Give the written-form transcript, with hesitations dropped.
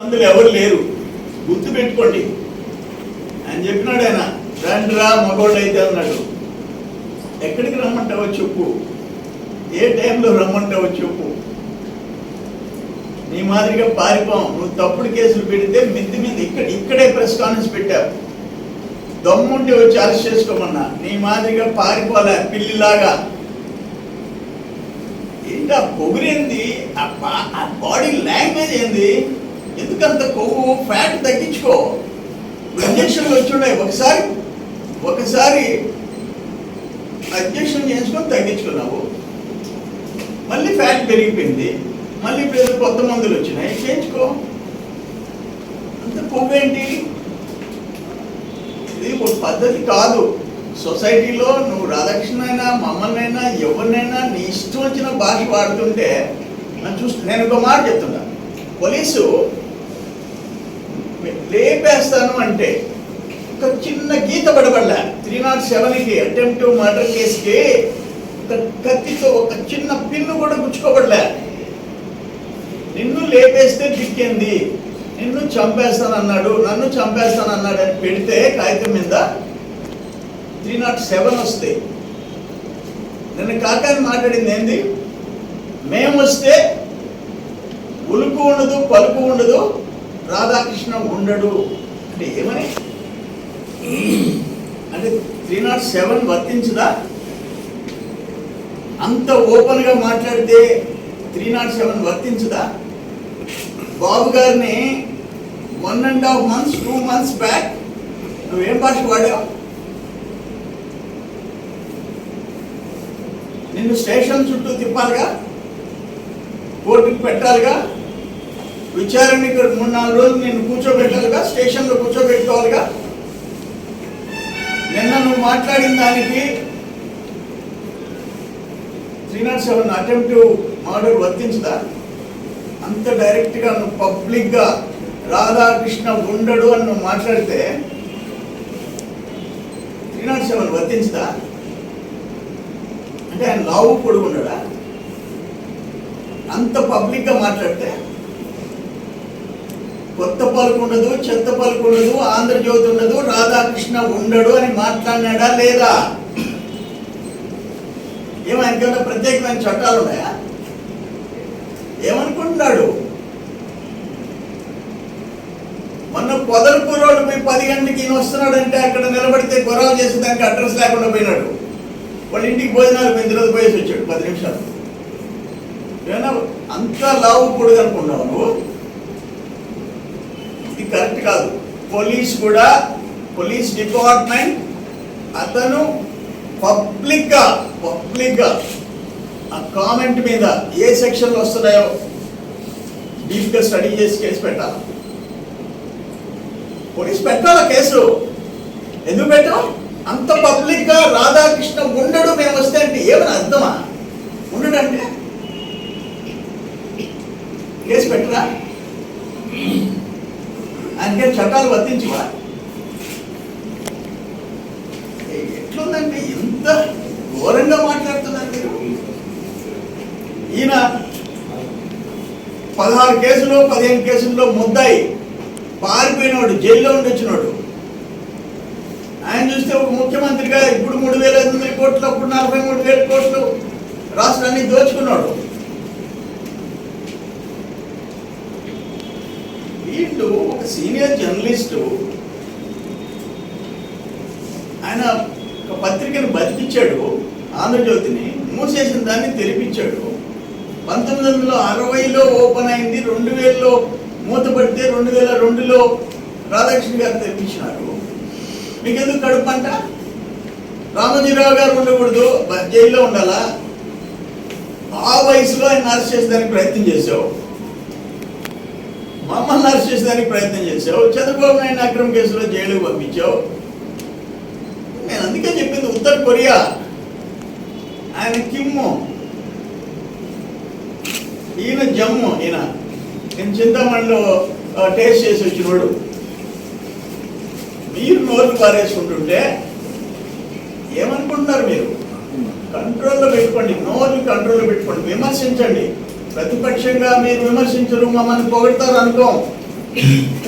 అందులో ఎవరు లేరు, గుర్తు పెట్టుకోండి. ఆయన చెప్పినాడు, ఆయన రండిరా మగోళ్ళు అయితే అన్నాడు. ఎక్కడికి రమ్మంటావో చెప్పు, ఏ టైంలో రమ్మంటావో చెప్పు. నీ మాదిరిగా పారిపోం. నువ్వు తప్పుడు కేసులు పెడితే మిద్ది మీద ఇక్కడే ప్రెస్ కాన్ఫరెన్స్ పెట్టావు. దమ్ముంటే వచ్చి అరెస్ట్ చేసుకోమన్నా. నీ మాదిరిగా పారిపోలే పిల్లిలాగా. ఏంటి ఆ పొగిరేంది, ఆ బాడీ లాంగ్వేజ్ ఏంది? ఎందుకంత కొవ్వు ఫ్యాట్ తగ్గించుకో. ఇంజక్షన్లు వచ్చి ఉన్నాయి, ఒకసారి ఇంజక్షన్ చేసుకొని తగ్గించుకున్నావు, మళ్ళీ ఫ్యాట్ పెరిగిపోయింది, మళ్ళీ ఇప్పుడు కొత్త మందులు వచ్చినాయి, చేయించుకో. అంత కొవ్వేంటి? ఇది ఒక పద్ధతి కాదు. సొసైటీలో నువ్వు రాధాకృష్ణ అయినా మమ్మల్ని అయినా ఎవరినైనా నీ ఇష్టం వచ్చిన భాష వాడుతుంటే నన్ను చూస్తే నేను ఒక మాట చెప్తున్నా. పోలీసు లేపేస్తాను అంటే ఒక చిన్న గీత పడబడలే. 307కి అటెంప్ట్ మర్డర్ కేసుకి ఒక కత్తితో ఒక చిన్న పిన్ను కూడా గుచ్చుకోబడలే. నిన్ను లేపేస్తే దిక్కింది, నిన్ను చంపేస్తానన్నాడు, నన్ను చంపేస్తానన్నాడు అని పెడితే కాగితం మీద 307 వస్తాయి. నిన్న కాకాని మాట్లాడింది ఏంది? మేము వస్తే ఉలుకు ఉండదు, పలుకు ఉండదు, రాధాకృష్ణ ఉండడు అంటే ఏమని? అంటే 307 వర్తించదా? అంత ఓపెన్గా మాట్లాడితే 307 వర్తించదా? బాబు గారిని 1.5 months 2 months బ్యాక్ నువ్వేం భాష వాడావు? నిన్ను స్టేషన్ చుట్టూ తిప్పాలిగా, కోర్టుకు పెట్టాలిగా, విచారణకి 3-4 రోజులు నిన్ను కూర్చోబెట్టాలిగా, స్టేషన్లో కూర్చోబెట్టుకోవాలిగా. నిన్న నువ్వు మాట్లాడిన దానికి 307 అటెంప్ట్ మర్డర్ వర్తించదా? అంత డైరెక్ట్గా నువ్వు పబ్లిక్గా రాధాకృష్ణ ఉండడు అని నువ్వు మాట్లాడితే 307 వర్తించదా? అంటే ఆయన లావు పొడుగు ఉండడా? అంత పబ్లిక్గా మాట్లాడితే కొత్త పలుకు ఉండదు, చెత్త పలుకు ఉండదు, ఆంధ్రజ్యోతి ఉండదు, రాధాకృష్ణ ఉండడు అని మాట్లాడినాడా లేదా? ఏమైనా ప్రత్యేకమైన చట్టాలు ఉన్నాయా? ఏమనుకుంటున్నాడు? మొన్న పొదలకూరోడు పోయి 10 గంటలకి ఈయన వస్తున్నాడంటే అక్కడ నిలబడితే గొడవ చేసేదానికి అడ్రస్ లేకుండా పోయినాడు. వాళ్ళ ఇంటికి భోజనాలు పోయిన తర్వాత పోయేసి వచ్చాడు 10 నిమిషాలు. ఏమన్నా అంత లావు పొడుగు అనుకున్నావు నువ్వు? ఇది కరెక్ట్ కాదు. పోలీస్ డిపార్ట్మెంట్ అతను పబ్లిక్గా ఆ కామెంట్ మీద ఏ సెక్షన్లు వస్తున్నాయో డీప్గా స్టడీ చేసి కేసు పెట్టాలి. పోలీస్ పెట్టాలా కేసు? ఎందుకు పెట్టాం? అంత పబ్లిక్గా రాధాకృష్ణ ఉండడు మేము వస్తే అంటే ఏమైనా అర్థమా? ఉండడు అంటే కేసు పెట్టరా? ఆయనకే చట్టాలు వర్తించవా? ఎట్లుందంటే ఎంత ఘోరంగా మాట్లాడుతున్నారు మీరు. ఈయన 16 కేసులు 15 కేసుల్లో ముద్దాయి పారిపోయినవాడు, జైల్లో ఉండి వచ్చినాడు. ఆయన చూస్తే ఒక ముఖ్యమంత్రిగా ఇప్పుడు 3,500 కోట్లు, అప్పుడు 43,000 కోట్లు రాష్ట్రాన్ని దోచుకున్నాడు. వీళ్ళు ఒక సీనియర్ జర్నలిస్టు, ఆయన ఒక పత్రికను బతికించాడు, ఆంధ్రజ్యోతిని మూసేసిన దాన్ని తెరిపించాడు. 1960లో ఓపెన్ అయింది, 2000లో మూతపడితే 2002లో రాధాకృష్ణ గారు తెరిపించినారు. మీకెందుకు కడుపు అంట? రామోజీరావు గారు ఉండకూడదు, జైల్లో ఉండాలా? ఆ వయసులో ఆయన అరెస్ట్ చేసేదానికి ప్రయత్నం చేసావు, మమ్మల్ని అరెస్ట్ చేసేదానికి ప్రయత్నం చేసావు, చంద్రబాబు నాయుడు అక్రమ కేసులో జైలుకు పంపించావు. నేను అందుకే చెప్పింది, ఉత్తర కొరియా ఆయన కిమ్ము, ఈయన జమ్ము. నేను చింతామణిలో టేస్ట్ చేసి వచ్చినోడు. మీరు నోరు పారేసుకుంటుంటే ఏమనుకుంటున్నారు? మీరు కంట్రోల్లో పెట్టుకోండి, నోరు కంట్రోల్లో పెట్టుకోండి, విమర్శించండి. ప్రతిపక్షంగా మీరు విమర్శించరు, మమ్మల్ని పొగడతారు అనుకో.